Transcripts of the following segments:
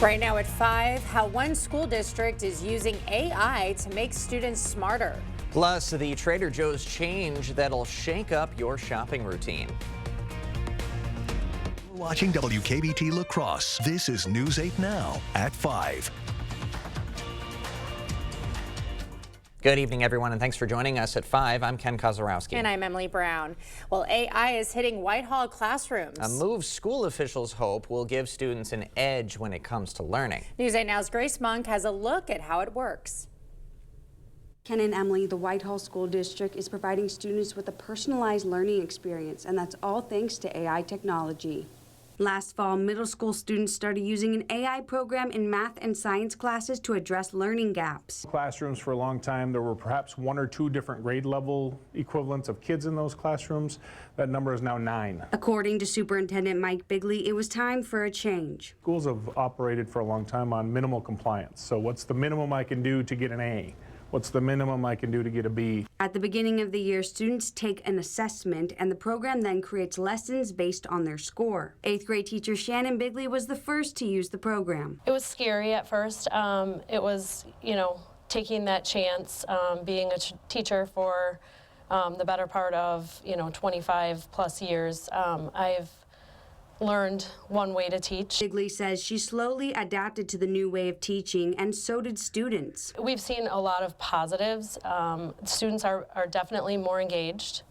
Right now at 5, how one school district is using AI to make students smarter. Plus, the Trader Joe's change that'll shake up your shopping routine. Watching WKBT La Crosse. This is News 8 Now at 5. Good evening, everyone, and thanks for joining us at 5. I'm Ken Kozorowski. And I'm Emily Brown. Well, AI is hitting Whitehall classrooms. A move school officials hope will give students an edge when it comes to learning. News 8 Now's Grace Monk has a look at how it works. Ken and Emily, the Whitehall School District is providing students with a personalized learning experience, and that's all thanks to AI technology. Last fall, middle school students started using an AI program in math and science classes to address learning gaps. Classrooms for a long time, there were perhaps 1 or 2 different grade level equivalents of kids in those classrooms. That number is now 9. According to Superintendent Mike Bigley, it was time for a change. Schools have operated for a long time on minimal compliance. So what's the minimum I can do to get an A? What's the minimum I can do to get a B? At the beginning of the year, students take an assessment, and the program then creates lessons based on their score. 8th grade teacher Shannon Bigley was the first to use the program. It was scary at first. It was, taking that chance, being a teacher for the better part of, 25 plus years. I've learned one way to teach. Bigley says she slowly adapted to the new way of teaching, and so did students. We've seen a lot of positives. Students are definitely more engaged.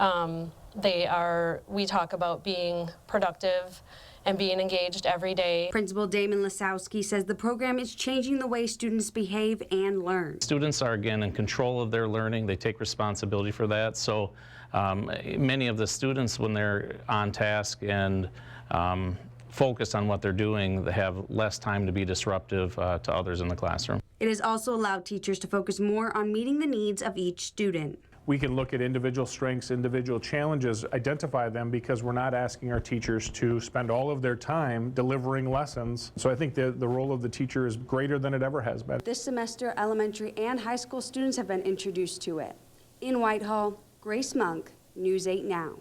We talk about being productive and being engaged every day. Principal Damon Lasowski says the program is changing the way students behave and learn. Students are again in control of their learning. They take responsibility for that. So many of the students, when they're on task and focused on what they're doing, they have less time to be disruptive to others in the classroom. It has also allowed teachers to focus more on meeting the needs of each student. We can look at individual strengths, individual challenges, identify them, because we're not asking our teachers to spend all of their time delivering lessons. So I think the role of the teacher is greater than it ever has been. This semester, elementary and high school students have been introduced to it. In Whitehall, Grace Monk, News 8 Now.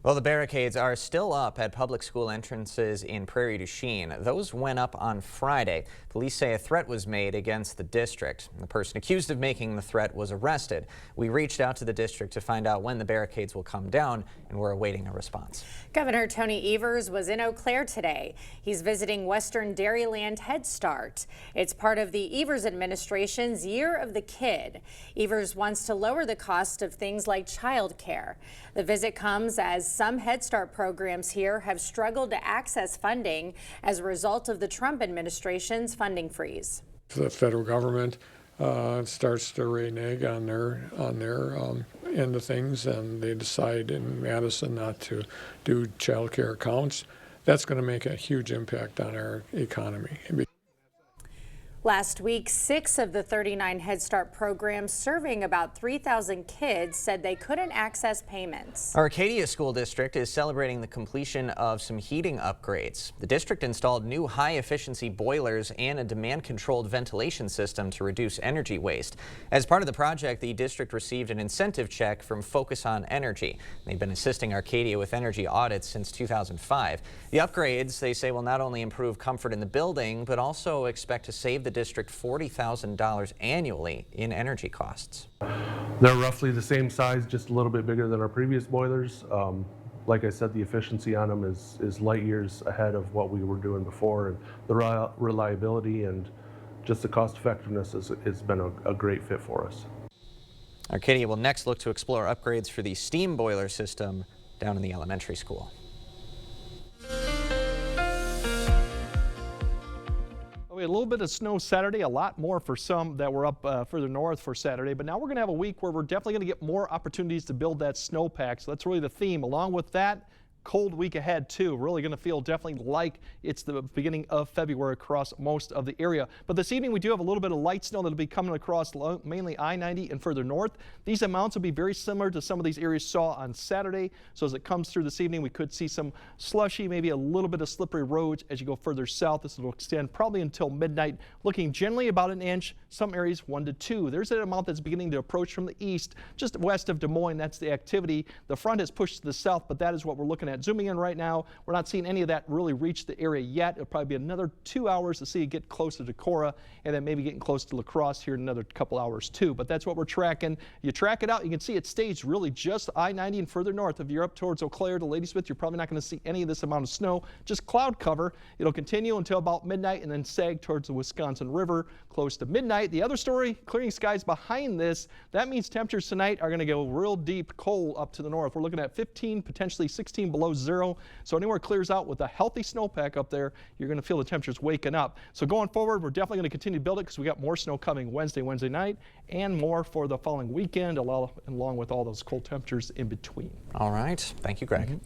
Well, the barricades are still up at public school entrances in Prairie du Chien. Those went up on Friday. Police say a threat was made against the district. The person accused of making the threat was arrested. We reached out to the district to find out when the barricades will come down, and we're awaiting a response. Governor Tony Evers was in Eau Claire today. He's visiting Western Dairyland Head Start. It's part of the Evers administration's Year of the Kid. Evers wants to lower the cost of things like child care. The visit comes as some Head Start programs here have struggled to access funding as a result of the Trump administration's funding freeze. The federal government starts to renege on their end of things, and they decide in Madison not to do child care accounts. That's going to make a huge impact on our economy. Last week, 6 of the 39 Head Start programs serving about 3,000 kids said they couldn't access payments. Arcadia School District is celebrating the completion of some heating upgrades. The district installed new high-efficiency boilers and a demand-controlled ventilation system to reduce energy waste. As part of the project, the district received an incentive check from Focus on Energy. They've been assisting Arcadia with energy audits since 2005. The upgrades, they say, will not only improve comfort in the building, but also expect to save the district $40,000 annually in energy costs. They're roughly the same size, just a little bit bigger than our previous boilers. Like I said, the efficiency on them is light years ahead of what we were doing before, and the reliability and just the cost effectiveness has been a great fit for us. Arcadia will next look to explore upgrades for the steam boiler system down in the elementary school. We had a little bit of snow Saturday, a lot more for some that were up further north for Saturday, but now we're going to have a week where we're definitely going to get more opportunities to build that snowpack. So that's really the theme. Along with that, cold week ahead too. Really going to feel definitely like it's the beginning of February across most of the area. But this evening we do have a little bit of light snow that'll be coming across mainly I-90 and further north. These amounts will be very similar to some of these areas saw on Saturday. So as it comes through this evening, we could see some slushy, maybe a little bit of slippery roads as you go further south. This will extend probably until midnight, looking generally about an inch, some areas 1 to 2. There's an amount that's beginning to approach from the east, just west of Des Moines. That's the activity. The front has pushed to the south, but that is what we're looking at at. Zooming in right now, we're not seeing any of that really reach the area yet. It'll probably be another 2 hours to see it get closer to Cora, and then maybe getting close to La Crosse here in another couple hours too. But that's what we're tracking. You track it out, you can see it staged really just I-90 and further north. If you're up towards Eau Claire to Ladysmith, you're probably not going to see any of this amount of snow, just cloud cover. It'll continue until about midnight and then sag towards the Wisconsin River close to midnight. The other story, clearing skies behind this, that means temperatures tonight are going to go real deep cold up to the north. We're looking at 15, potentially 16 below zero. So anywhere it clears out with a healthy snowpack up there, you're going to feel the temperatures waking up. So going forward, we're definitely going to continue to build it because we got more snow coming Wednesday night, and more for the following weekend, along with all those cold temperatures in between. All right. Thank you, Greg.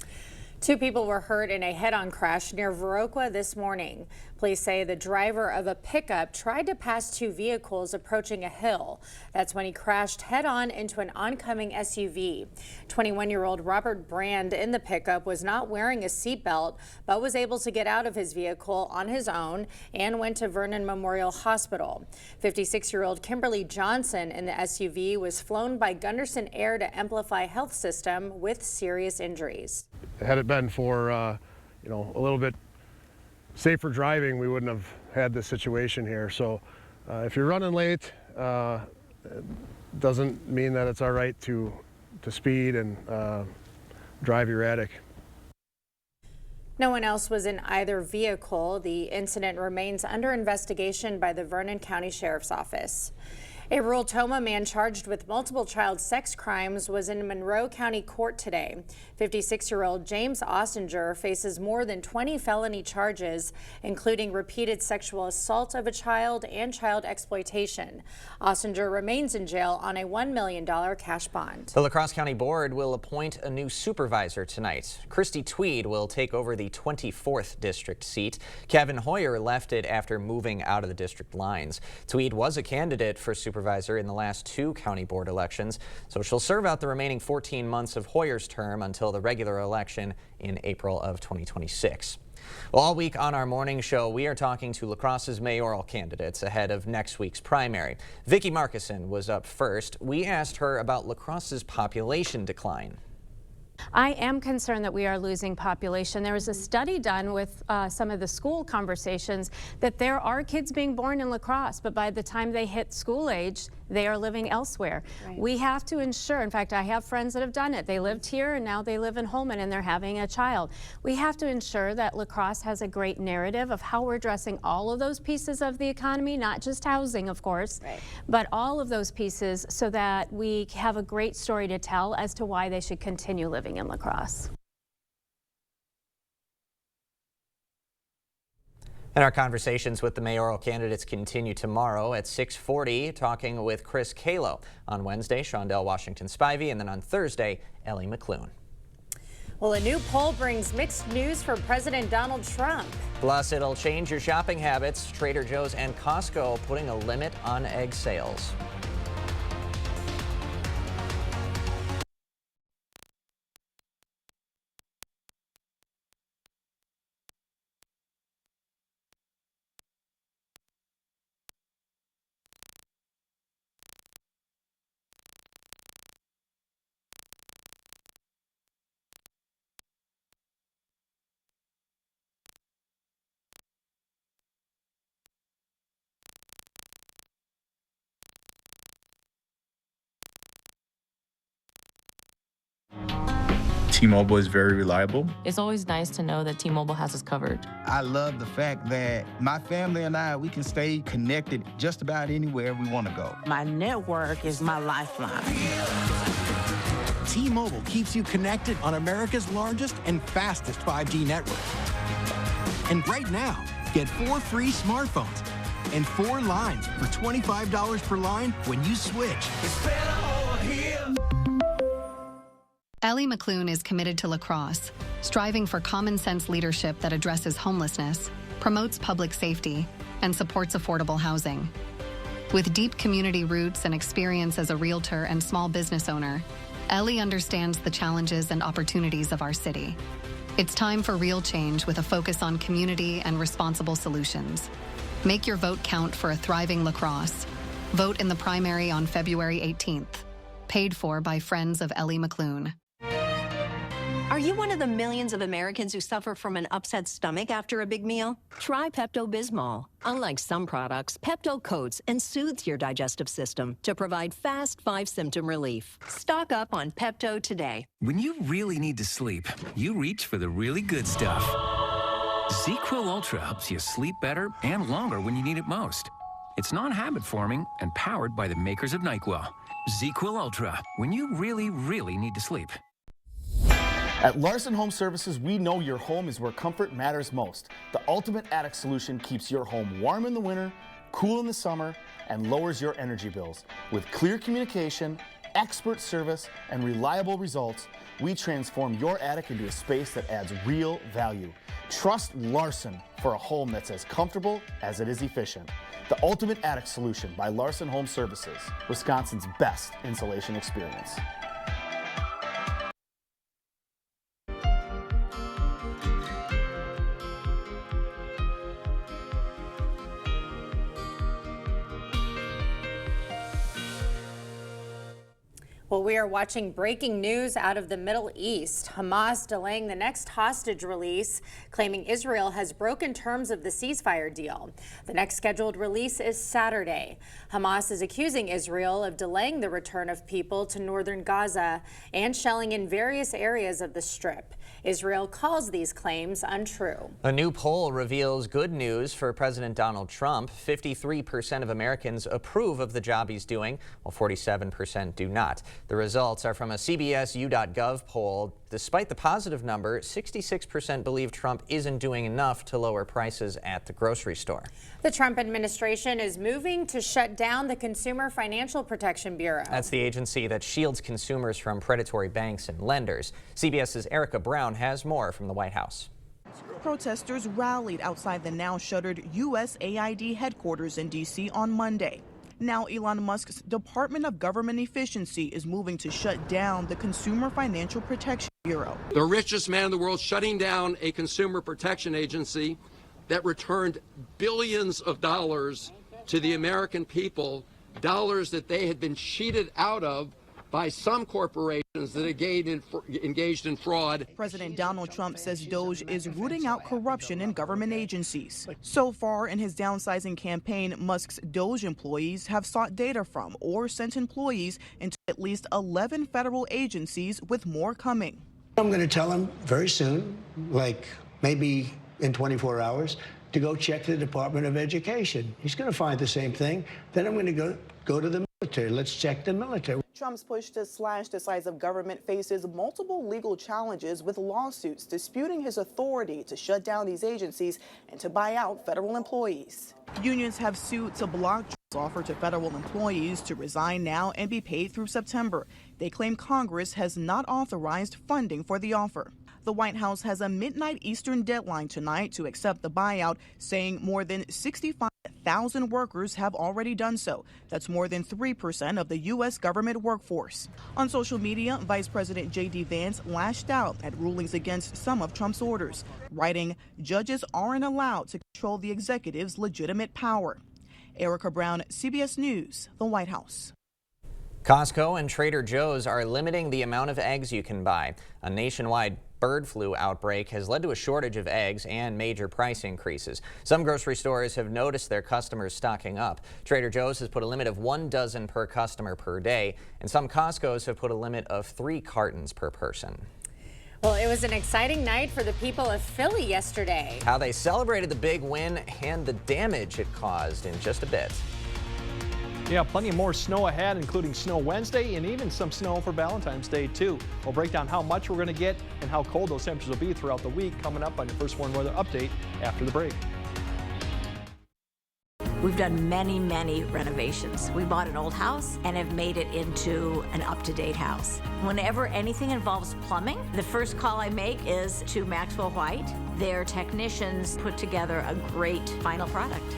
2 people were hurt in a head-on crash near Viroqua this morning. Police say the driver of a pickup tried to pass 2 vehicles approaching a hill. That's when he crashed head-on into an oncoming SUV. 21-year-old Robert Brand in the pickup was not wearing a seatbelt, but was able to get out of his vehicle on his own and went to Vernon Memorial Hospital. 56-year-old Kimberly Johnson in the SUV was flown by Gunderson Air to Amplify Health System with serious injuries. Had it been for, a little bit safer driving, we wouldn't have had this situation here. So if you're running late, it doesn't mean that it's all right to speed and drive erratic. No one else was in either vehicle. The incident remains under investigation by the Vernon County Sheriff's Office. A rural Toma man charged with multiple child sex crimes was in Monroe County Court today. 56-year-old James Ostinger faces more than 20 felony charges, including repeated sexual assault of a child and child exploitation. Ostinger remains in jail on a $1 million cash bond. The La Crosse County Board will appoint a new supervisor tonight. Christy Tweed will take over the 24th district seat. Kevin Hoyer left it after moving out of the district lines. Tweed was a candidate for supervisor in the last 2 county board elections, so she'll serve out the remaining 14 months of Hoyer's term until the regular election in April of 2026. Well, all week on our morning show, we are talking to La Crosse's mayoral candidates ahead of next week's primary. Vicki Markison was up first. We asked her about La Crosse's population decline. I am concerned that we are losing population. There was a study done with some of the school conversations that there are kids being born in La Crosse, but by the time they hit school age, they are living elsewhere. Right. We have to ensure, in fact, I have friends that have done it. They lived here and now they live in Holmen and they're having a child. We have to ensure that La Crosse has a great narrative of how we're addressing all of those pieces of the economy, not just housing, of course, right, but all of those pieces so that we have a great story to tell as to why they should continue living in La Crosse. And our conversations with the mayoral candidates continue tomorrow at 6:40, talking with Chris Kalo. On Wednesday, Shondell Washington Spivey, and then on Thursday, Ellie McClune. Well, a new poll brings mixed news for President Donald Trump. Plus, it'll change your shopping habits. Trader Joe's and Costco putting a limit on egg sales. T-Mobile is very reliable. It's always nice to know that T-Mobile has us covered. I love the fact that my family and I, we can stay connected just about anywhere we want to go. My network is my lifeline. T-Mobile keeps you connected on America's largest and fastest 5G network. And right now, get 4 free smartphones and 4 lines for $25 per line when you switch. It's better over here. Ellie McClune is committed to La Crosse, striving for common sense leadership that addresses homelessness, promotes public safety, and supports affordable housing. With deep community roots and experience as a realtor and small business owner, Ellie understands the challenges and opportunities of our city. It's time for real change with a focus on community and responsible solutions. Make your vote count for a thriving La Crosse. Vote in the primary on February 18th. Paid for by Friends of Ellie McClune. Are you one of the millions of Americans who suffer from an upset stomach after a big meal? Try Pepto-Bismol. Unlike some products, Pepto coats and soothes your digestive system to provide fast 5-symptom relief. Stock up on Pepto today. When you really need to sleep, you reach for the really good stuff. ZzzQuil Ultra helps you sleep better and longer when you need it most. It's non-habit forming and powered by the makers of NyQuil. ZzzQuil Ultra, when you really, really need to sleep. At Larson Home Services, we know your home is where comfort matters most. The ultimate attic solution keeps your home warm in the winter, cool in the summer, and lowers your energy bills. With clear communication, expert service, and reliable results, we transform your attic into a space that adds real value. Trust Larson for a home that's as comfortable as it is efficient. The ultimate attic solution by Larson Home Services, Wisconsin's best insulation experience. Well, we are watching breaking news out of the Middle East. Hamas delaying the next hostage release, claiming Israel has broken terms of the ceasefire deal. The next scheduled release is Saturday. Hamas is accusing Israel of delaying the return of people to northern Gaza and shelling in various areas of the Strip. Israel calls these claims untrue. A new poll reveals good news for President Donald Trump. 53% of Americans approve of the job he's doing, while 47% do not. The results are from a CBS U.gov poll. Despite the positive number, 66% believe Trump isn't doing enough to lower prices at the grocery store. The Trump administration is moving to shut down the Consumer Financial Protection Bureau. That's the agency that shields consumers from predatory banks and lenders. CBS's Erica Brown has more from the White House. Protesters rallied outside the now shuttered USAID headquarters in D.C. on Monday. Now Elon Musk's Department of Government Efficiency is moving to shut down the Consumer Financial Protection Bureau. The richest man in the world shutting down a consumer protection agency that returned billions of dollars to the American people, dollars that they had been cheated out of by some corporations that engaged in fraud. President Donald Trump says DOJ is rooting out corruption in government agencies. So far in his downsizing campaign, Musk's DOJ employees have sought data from or sent employees into at least 11 federal agencies, with more coming. I'm going to tell him very soon, like maybe in 24 hours, to go check the Department of Education. He's going to find the same thing. Then I'm going to go to the military. Let's check the military. Trump's push to slash the size of government faces multiple legal challenges, with lawsuits disputing his authority to shut down these agencies and to buy out federal employees. Unions have sued to block Trump's offer to federal employees to resign now and be paid through September. They claim Congress has not authorized funding for the offer. The White House has a midnight Eastern deadline tonight to accept the buyout, saying more than 65,000 workers have already done so. That's more than 3% of the U.S. government workforce. On social media, Vice President J.D. Vance lashed out at rulings against some of Trump's orders, writing, "Judges aren't allowed to control the executive's legitimate power." Erica Brown, CBS News, the White House. Costco and Trader Joe's are limiting the amount of eggs you can buy. A nationwide bird flu outbreak has led to a shortage of eggs and major price increases. Some grocery stores have noticed their customers stocking up. Trader Joe's has put a limit of 1 dozen per customer per day, and some Costco's have put a limit of 3 cartons per person. Well, it was an exciting night for the people of Philly yesterday. How they celebrated the big win and the damage it caused in just a bit. Yeah, plenty more snow ahead, including snow Wednesday and even some snow for Valentine's Day, too. We'll break down how much we're going to get and how cold those temperatures will be throughout the week, coming up on your First Warn Weather Update after the break. We've done many, many renovations. We bought an old house and have made it into an up-to-date house. Whenever anything involves plumbing, the first call I make is to Maxwell White. Their technicians put together a great final product.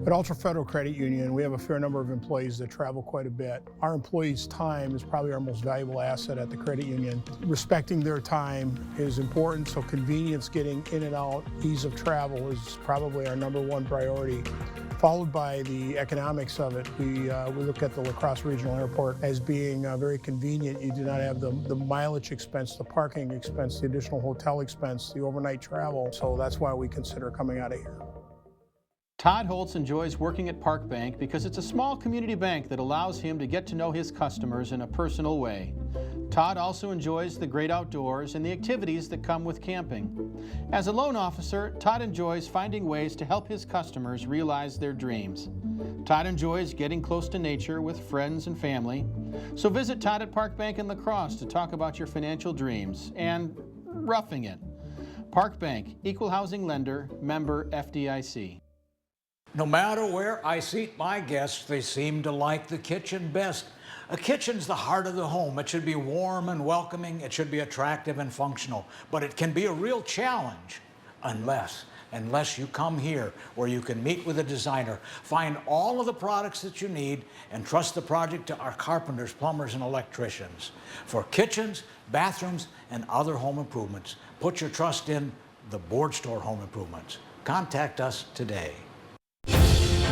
At Ultra Federal Credit Union, we have a fair number of employees that travel quite a bit. Our employees' time is probably our most valuable asset at the credit union. Respecting their time is important, so convenience, getting in and out, ease of travel is probably our #1 priority, followed by the economics of it. We look at the La Crosse Regional Airport as being very convenient. You do not have the mileage expense, the parking expense, the additional hotel expense, the overnight travel, so that's why we consider coming out of here. Todd Holtz enjoys working at Park Bank because it's a small community bank that allows him to get to know his customers in a personal way. Todd also enjoys the great outdoors and the activities that come with camping. As a loan officer, Todd enjoys finding ways to help his customers realize their dreams. Todd enjoys getting close to nature with friends and family. So visit Todd at Park Bank in La Crosse to talk about your financial dreams and roughing it. Park Bank, Equal Housing Lender, member FDIC. No matter where I seat my guests, they seem to like the kitchen best. A kitchen's the heart of the home. It should be warm and welcoming. It should be attractive and functional. But it can be a real challenge unless you come here where you can meet with a designer, find all of the products that you need, and trust the project to our carpenters, plumbers, and electricians. For kitchens, bathrooms, and other home improvements, put your trust in the Board Store Home Improvements. Contact us today.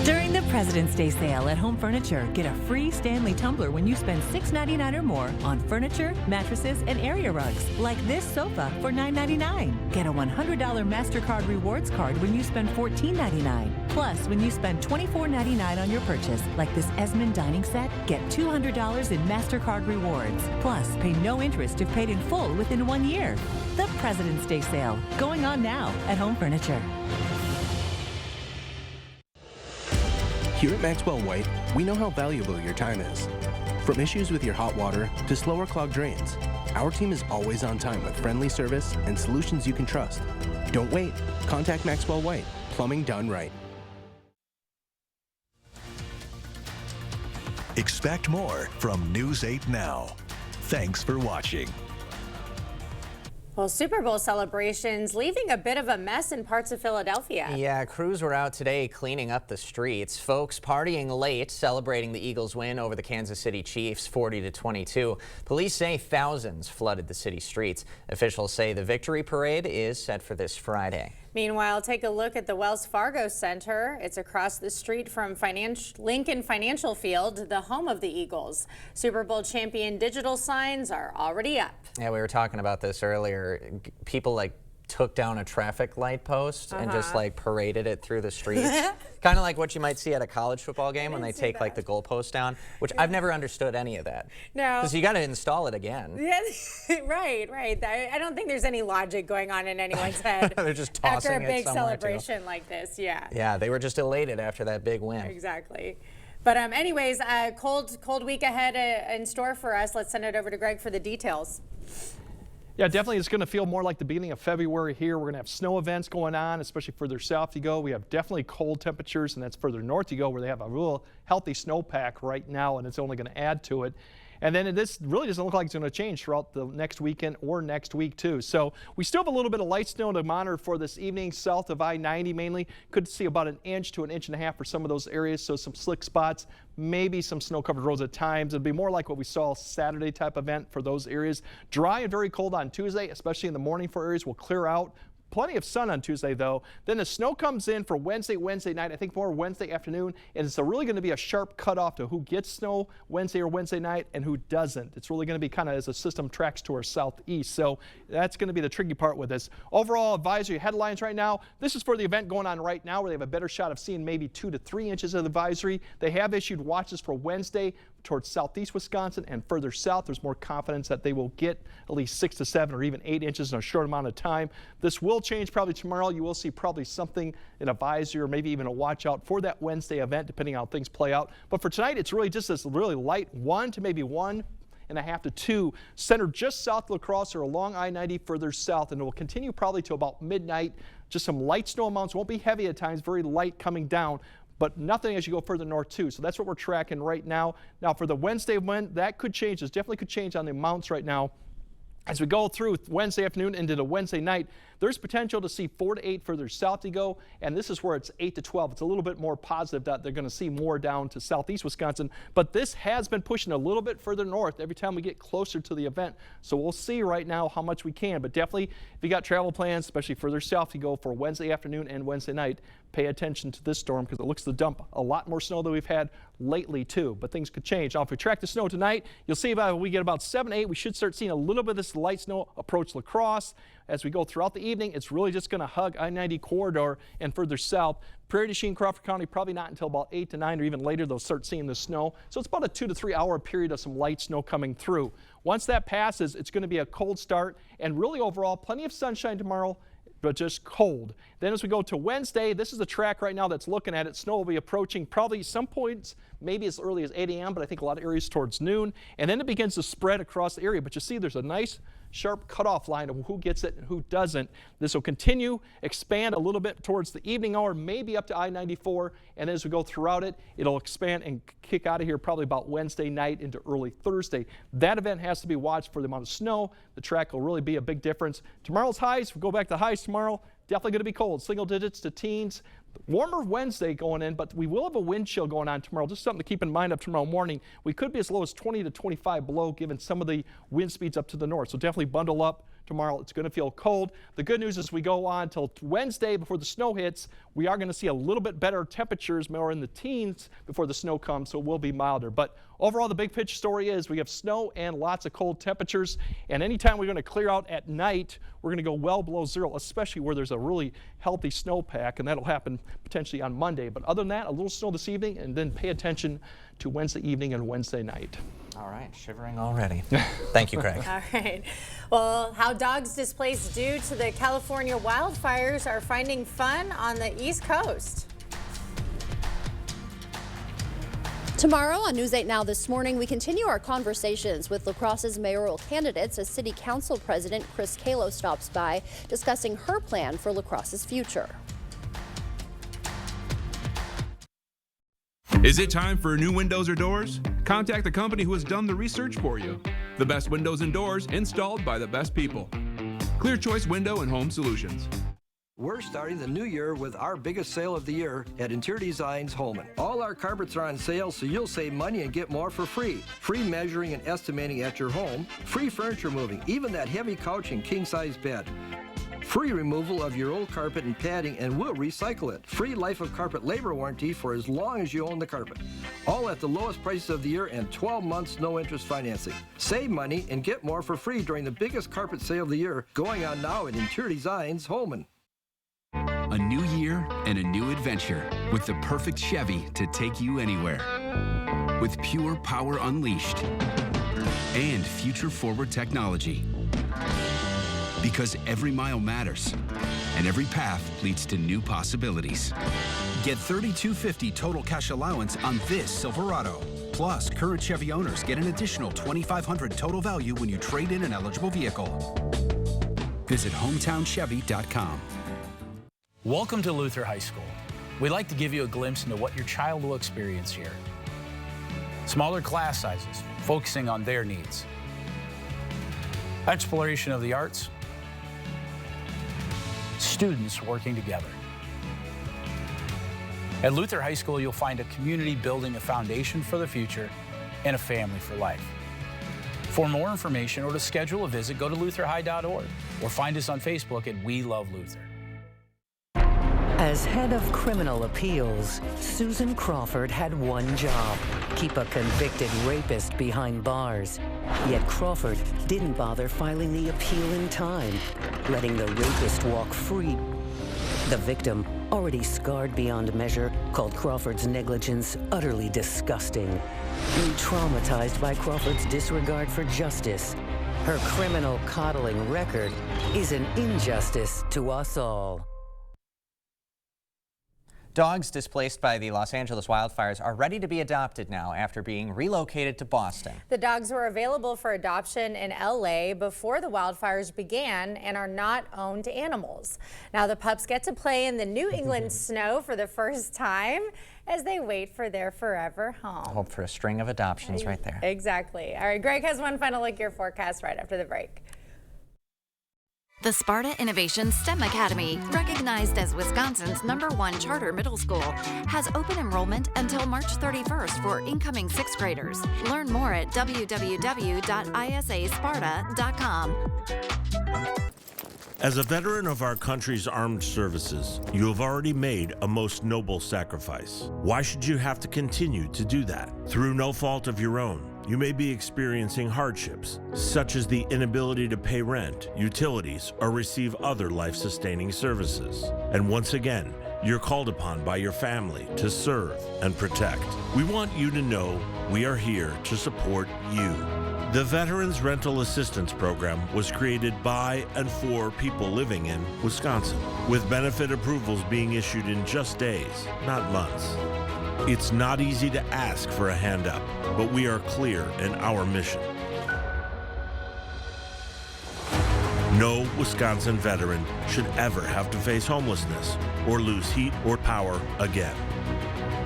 During the President's Day sale at Home Furniture, get a free Stanley tumbler when you spend $6.99 or more on furniture, mattresses, and area rugs, like this sofa for $9.99. Get a $100 MasterCard Rewards card when you spend $14.99. Plus, when you spend $24.99 on your purchase, like this Esmond dining set, get $200 in MasterCard Rewards. Plus, pay no interest if paid in full within 1 year. The President's Day sale, going on now at Home Furniture. Here at Maxwell White, we know how valuable your time is. From issues with your hot water to slower clogged drains, our team is always on time with friendly service and solutions you can trust. Don't wait. Contact Maxwell White. Plumbing done right. Expect more from News 8 Now. Thanks for watching. Well, Super Bowl celebrations leaving a bit of a mess in parts of Philadelphia. Yeah, crews were out today cleaning up the streets. Folks partying late, celebrating the Eagles' win over the Kansas City Chiefs 40-22. Police say thousands flooded the city streets. Officials say the victory parade is set for this Friday. Meanwhile, take a look at the Wells Fargo Center. It's across the street from Lincoln Financial Field, the home of the Eagles. Super Bowl champion digital signs are already up. Yeah, we were talking about this earlier. People took down a traffic light post and just paraded it through the streets. Kind of like what you might see at a college football game when they take the goalpost down, which I've never understood any of that. No. Because you got to install it again. Yeah, right. I don't think there's any logic going on in anyone's head. They're just tossing after a big it somewhere celebration like this, yeah. Yeah, they were just elated after that big win. Exactly. But anyways, cold week ahead in store for us. Let's send it over to Greg for the details. Yeah, definitely it's going to feel more like the beginning of February here. We're going to have snow events going on, especially further south you go. We have definitely cold temperatures, and that's further north you go where they have a real healthy snowpack right now, and it's only going to add to it. And then this really doesn't look like it's going to change throughout the next weekend or next week, too. So we still have a little bit of light snow to monitor for this evening, south of I-90 mainly. Could see about 1 inch to 1.5 inches for some of those areas, so some slick spots, maybe some snow-covered roads at times. It'll be more like what we saw Saturday type event for those areas. Dry and very cold on Tuesday, especially in the morning for areas. Will clear out. Plenty of sun on Tuesday, though. Then the snow comes in for Wednesday night, I think more Wednesday afternoon, and it's really going to be a sharp cutoff to who gets snow Wednesday or Wednesday night and who doesn't. It's really going to be kind of as the system tracks to our southeast, so that's going to be the tricky part with this. Overall advisory headlines right now, this is for the event going on right now where they have a better shot of seeing maybe 2 to 3 inches of advisory. They have issued watches for Wednesday towards southeast Wisconsin and further south. There's more confidence that they will get at least 6 to 7 or even 8 inches in a short amount of time. This will change probably tomorrow. You will see probably something in advisory or maybe even a watch out for that Wednesday event depending on how things play out. But for tonight, it's really just this really light 1 to maybe 1.5 to 2 centered just south of La Crosse or along I-90 further south, and it will continue probably to about midnight. Just some light snow amounts, won't be heavy at times, very light coming down, but nothing as you go further north too. So that's what we're tracking right now. Now for the Wednesday wind, that could change. This definitely could change on the amounts right now. As we go through Wednesday afternoon into the Wednesday night, there's potential to see 4 to 8 further south you go, and this is where it's 8 to 12. It's a little bit more positive that they're going to see more down to southeast Wisconsin, but this has been pushing a little bit further north every time we get closer to the event. So we'll see right now how much we can, but definitely if you got travel plans, especially further south you go for Wednesday afternoon and Wednesday night, pay attention to this storm because it looks to dump a lot more snow than we've had lately too, but things could change. Now if we track the snow tonight, you'll see we get about 7, 8, we should start seeing a little bit of this light snow approach La Crosse. As we go throughout the evening, it's really just going to hug I-90 corridor and further south. Prairie du Chien, Crawford County, probably not until about 8 to 9 or even later they'll start seeing the snow. So it's about a 2 to 3 hour period of some light snow coming through. Once that passes, it's going to be a cold start and really overall plenty of sunshine tomorrow, but just cold. Then as we go to Wednesday, this is the track right now that's looking at it. Snow will be approaching probably some points, maybe as early as 8 a.m., but I think a lot of areas towards noon. And then it begins to spread across the area. But you see there's a nice sharp cutoff line of who gets it and who doesn't. This will continue, expand a little bit towards the evening hour, maybe up to I-94. And as we go throughout it, it'll expand and kick out of here probably about Wednesday night into early Thursday. That event has to be watched for the amount of snow. The track will really be a big difference. Tomorrow's highs, we'll go back to highs tomorrow. Definitely going to be cold, single digits to teens. Warmer Wednesday going in, but we will have a wind chill going on tomorrow. Just something to keep in mind up tomorrow morning. We could be as low as 20 to 25 below, given some of the wind speeds up to the north. So definitely bundle up tomorrow. It's going to feel cold. The good news is we go on till Wednesday before the snow hits. We are going to see a little bit better temperatures, more in the teens before the snow comes, so it will be milder. But overall, the big picture story is we have snow and lots of cold temperatures. And anytime we're going to clear out at night, we're going to go well below zero, especially where there's a really healthy snowpack, and that'll happen potentially on Monday. But other than that, a little snow this evening, and then pay attention to Wednesday evening and Wednesday night. All right, shivering already. Thank you, Craig. All right. Well, how dogs displaced due to the California wildfires are finding fun on the East Coast. Tomorrow on News 8 Now this morning, we continue our conversations with La Crosse's mayoral candidates as City Council President Chris Kalo stops by, discussing her plan for La Crosse's future. Is it time for new windows or doors? Contact the company who has done the research for you. The best windows and doors installed by the best people. Clear Choice Window and Home Solutions. We're starting the new year with our biggest sale of the year at Interior Designs Holman. All our carpets are on sale, so you'll save money and get more for free. Free measuring and estimating at your home. Free furniture moving, even that heavy couch and king-size bed. Free removal of your old carpet and padding, and we'll recycle it. Free life of carpet labor warranty for as long as you own the carpet. All at the lowest prices of the year and 12 months no interest financing. Save money and get more for free during the biggest carpet sale of the year, going on now at Interior Designs Holman. A new year and a new adventure with the perfect Chevy to take you anywhere. With pure power unleashed and future-forward technology. Because every mile matters, and every path leads to new possibilities. Get $3,250 total cash allowance on this Silverado. Plus, current Chevy owners get an additional $2,500 total value when you trade in an eligible vehicle. Visit HometownChevy.com. Welcome to Luther High School. We'd like to give you a glimpse into what your child will experience here. Smaller class sizes, focusing on their needs. Exploration of the arts. Students working together. At Luther High School, you'll find a community building a foundation for the future and a family for life. For more information or to schedule a visit, go to lutherhigh.org or find us on Facebook at We Love Luther. As head of criminal appeals, Susan Crawford had one job: keep a convicted rapist behind bars. Yet Crawford didn't bother filing the appeal in time, letting the rapist walk free. The victim, already scarred beyond measure, called Crawford's negligence utterly disgusting. Re-traumatized by Crawford's disregard for justice, her criminal coddling record is an injustice to us all. Dogs displaced by the Los Angeles wildfires are ready to be adopted now after being relocated to Boston. The dogs were available for adoption in LA before the wildfires began and are not owned animals. Now the pups get to play in the New England snow for the first time as they wait for their forever home. Hope for a string of adoptions right there. Exactly. All right, Greg has one final look at your forecast right after the break. The Sparta Innovation STEM Academy, recognized as Wisconsin's #1 charter middle school, has open enrollment until March 31st for incoming 6th graders. Learn more at www.isasparta.com. As a veteran of our country's armed services, you have already made a most noble sacrifice. Why should you have to continue to do that? Through no fault of your own, you may be experiencing hardships, such as the inability to pay rent, utilities, or receive other life-sustaining services. And once again, you're called upon by your family to serve and protect. We want you to know we are here to support you. The Veterans Rental Assistance Program was created by and for people living in Wisconsin, with benefit approvals being issued in just days, not months. It's not easy to ask for a hand up, but we are clear in our mission. No Wisconsin veteran should ever have to face homelessness or lose heat or power again.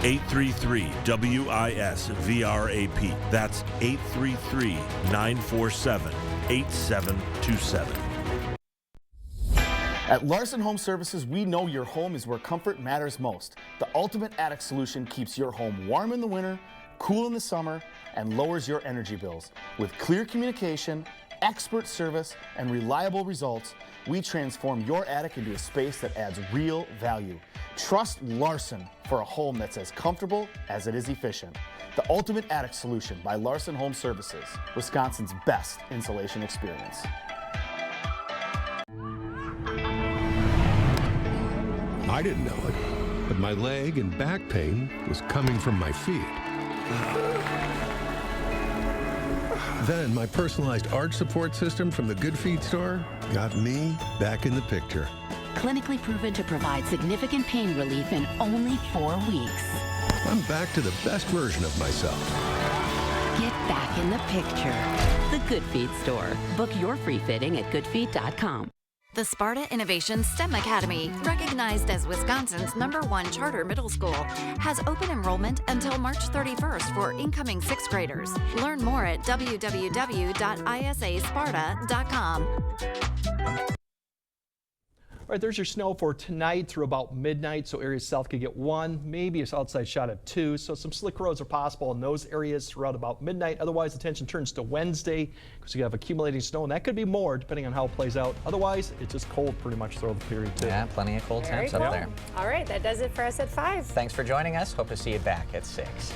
833-WIS-VRAP. That's 833-947-8727. At Larson Home Services, we know your home is where comfort matters most. The Ultimate Attic solution keeps your home warm in the winter, cool in the summer, and lowers your energy bills. With clear communication, expert service, and reliable results, we transform your attic into a space that adds real value. Trust Larson for a home that's as comfortable as it is efficient. The Ultimate Attic Solution by Larson Home Services, Wisconsin's best insulation experience. I didn't know it, but my leg and back pain was coming from my feet. Then my personalized arch support system from the Good Feet store got me back in the picture. Clinically proven to provide significant pain relief in only 4 weeks. I'm back to the best version of myself. Get back in the picture. The Good Feet store. Book your free fitting at goodfeet.com. The Sparta Innovation STEM Academy, recognized as Wisconsin's #1 charter middle school, has open enrollment until March 31st for incoming 6th graders. Learn more at www.isasparta.com. All right, there's your snow for tonight through about midnight, so areas south could get 1, maybe a south side shot of 2. So some slick roads are possible in those areas throughout about midnight. Otherwise, attention turns to Wednesday because you have accumulating snow, and that could be more depending on how it plays out. Otherwise, it's just cold pretty much throughout the period too. Yeah, plenty of cold temps up there. All right, that does it for us at 5. Thanks for joining us. Hope to see you back at 6.